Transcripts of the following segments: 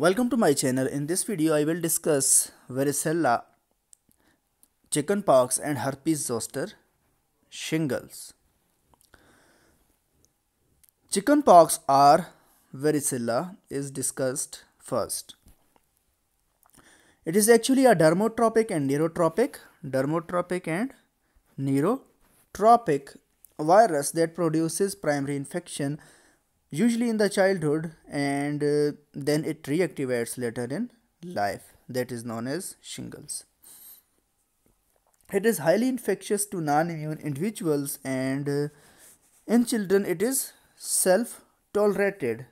Welcome to my channel. In this video, I will discuss varicella, chickenpox and herpes zoster, shingles. Chickenpox or varicella is discussed first. It is actually a dermotropic and neurotropic virus that produces primary infection usually in the childhood and then it reactivates later in life, that is known as shingles. It is highly infectious to non-immune individuals and in children it is self-tolerated,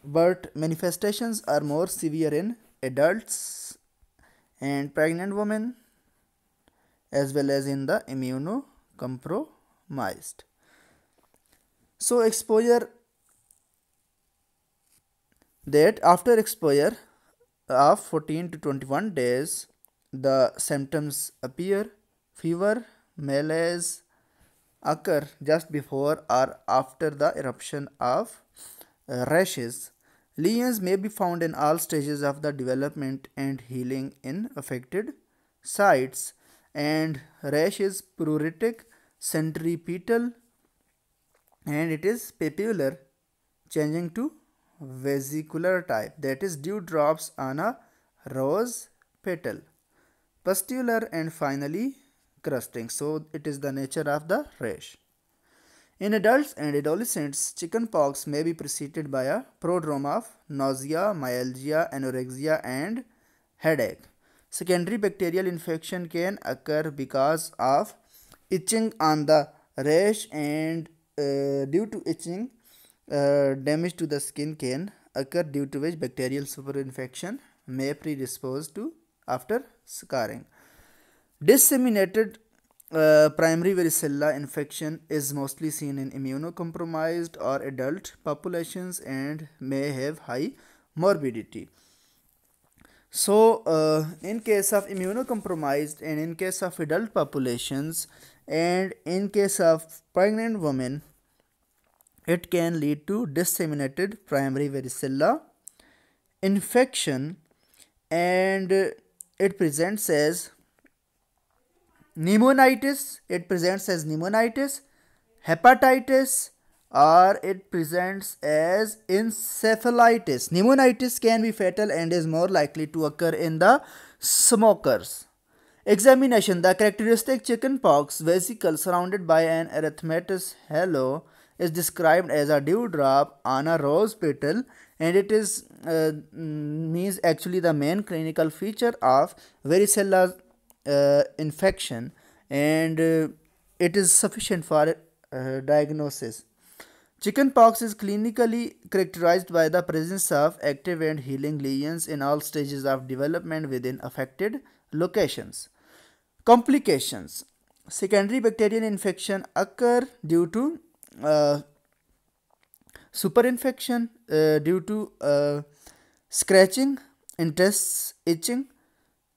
but manifestations are more severe in adults and pregnant women as well as in the immunocompromised. So after exposure of 14 to 21 days, the symptoms appear. Fever, malaise occur just before or after the eruption of rashes. Lesions may be found in all stages of the development and healing in affected sites, and rash is pruritic, centripetal, and it is papular, changing to vesicular type, that is dewdrops on a rose petal, pustular, and finally crusting. So it is the nature of the rash. In adults and adolescents, chickenpox may be preceded by a prodrome of nausea, myalgia, anorexia, and headache. Secondary bacterial infection can occur because of itching on the rash, and due to itching, damage to the skin can occur, due to which bacterial superinfection may predispose to after scarring. Disseminated primary varicella infection is mostly seen in immunocompromised or adult populations and may have high morbidity. So in case of immunocompromised and in case of adult populations and in case of pregnant women, it can lead to disseminated primary varicella infection, and it presents as pneumonitis, hepatitis, or it presents as encephalitis. Pneumonitis can be fatal and is more likely to occur in the smokers. Examination. The characteristic chickenpox vesicle surrounded by an erythematous halo is described as a dewdrop on a rose petal, and it is means actually the main clinical feature of varicella infection, and it is sufficient for diagnosis. Chickenpox is clinically characterized by the presence of active and healing lesions in all stages of development within affected locations. Complications. Secondary bacterial infection occur due to superinfection, due to scratching, intestine itching,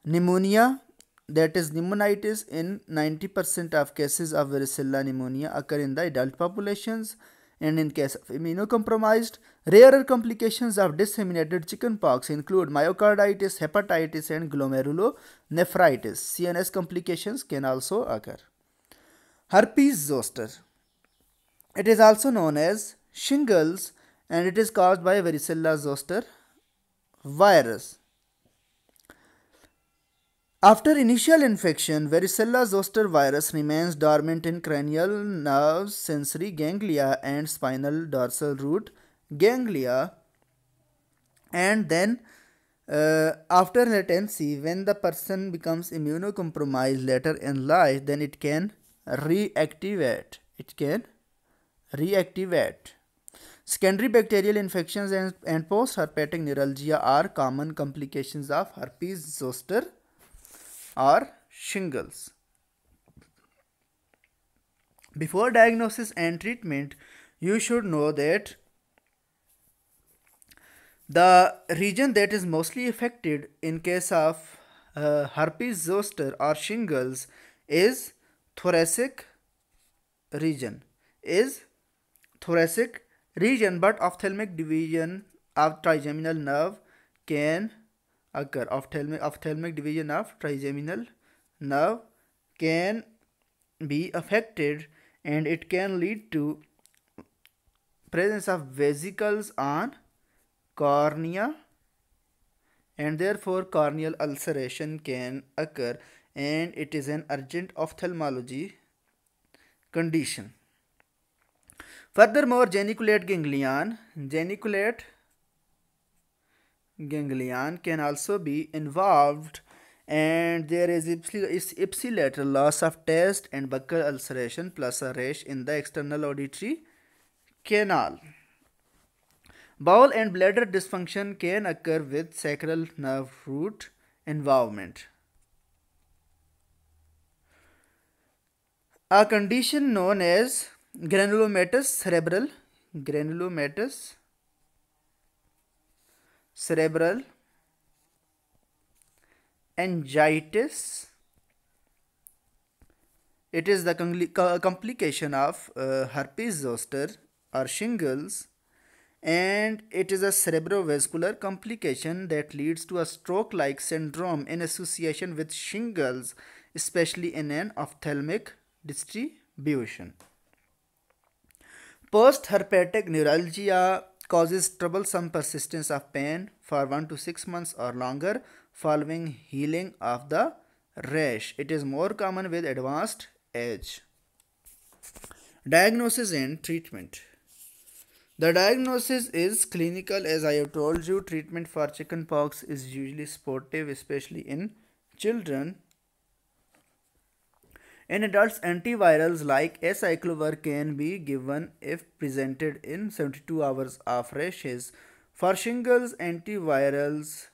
pneumonia, that is pneumonitis. In 90% of cases of varicella pneumonia occur in the adult populations, and in case of immunocompromised, rarer complications of disseminated chickenpox include myocarditis, hepatitis, and glomerulonephritis. CNS complications can also occur. Herpes zoster. It is also known as shingles, and it is caused by varicella zoster virus. After initial infection, varicella zoster virus remains dormant in cranial nerves, sensory ganglia, and spinal dorsal root ganglia, and then after latency, when the person becomes immunocompromised later in life, then it can reactivate. Secondary bacterial infections and post-herpetic neuralgia are common complications of herpes zoster or shingles. Before diagnosis and treatment, you should know that the region that is mostly affected in case of herpes zoster or shingles is thoracic region, but ophthalmic division of trigeminal nerve can occur. Ophthalmic division of trigeminal nerve can be affected, and it can lead to presence of vesicles on cornea, and therefore corneal ulceration can occur, and it is an urgent ophthalmology condition. Furthermore, geniculate ganglion can also be involved, and there is ipsilateral loss of taste and buccal ulceration plus a rash in the external auditory canal. Bowel and bladder dysfunction can occur with sacral nerve root involvement. A condition known as granulomatous cerebral angiitis. It is the complication of herpes zoster or shingles, and it is a cerebrovascular complication that leads to a stroke-like syndrome in association with shingles, especially in an ophthalmic distribution. Post-herpetic neuralgia causes troublesome persistence of pain for 1 to 6 months or longer following healing of the rash. It is more common with advanced age. Diagnosis and treatment. The diagnosis is clinical. As I have told you, treatment for chickenpox is usually supportive, especially in children. In adults, antivirals like acyclovir can be given if presented in 72 hours of rashes. For shingles, antivirals,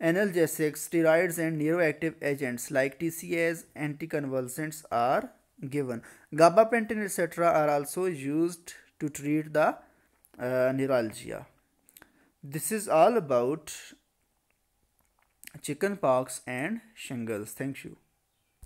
analgesics, steroids, and neuroactive agents like TCAs, anticonvulsants are given. Gabapentin, etc. are also used to treat the neuralgia. This is all about chickenpox and shingles. Thank you.